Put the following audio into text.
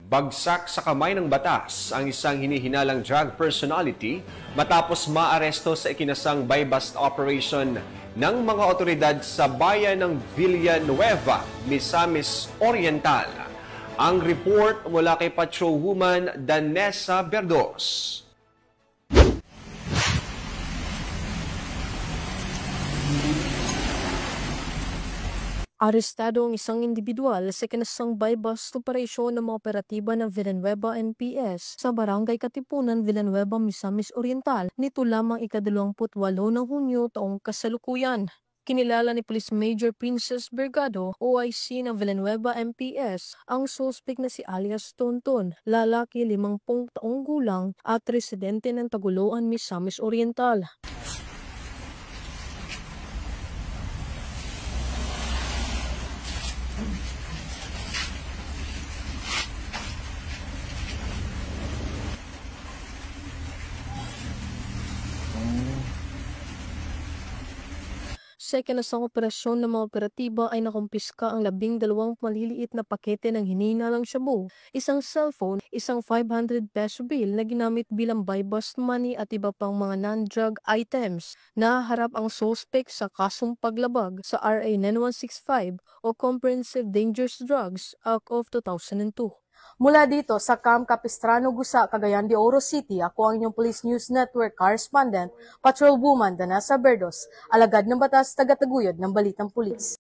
Bagsak sa kamay ng batas ang isang hinihinalang drug personality matapos maaresto sa ikinasang buy-bust operation ng mga otoridad sa bayan ng Villanueva, Misamis Oriental. Ang report mula kay Patrolwoman Danessa Berdos. Arestado ang isang individual sa ikinasang buy-bust operasyon ng mga operatiba ng Villanueva NPS sa Barangay Katipunan, Villanueva, Misamis Oriental nito lamang ika-28 ng Hunyo taong kasalukuyan. Kinilala ni Police Major Princess Bergado, OIC ng Villanueva MPS, ang suspect na si alias Tonton, lalaki 50 taong gulang at residente ng Taguluan, Misamis Oriental. Sa ikinasang operasyon ng mga operatiba ay nakumpiska ang 12 maliliit na pakete ng hinihinalang shabu, isang cellphone, isang 500 peso bill na ginamit bilang buy-bust money at iba pang mga non-drug items. Naharap ang suspect sa kasong paglabag sa RA 9165 o Comprehensive Dangerous Drugs Act of 2002. Mula dito sa Camp Capistrano, Gusa, Cagayan de Oro City, ako ang inyong Police News Network Correspondent, Patrolwoman Danessa Berdos, alagad ng batas, tagataguyod ng Balitang Pulis.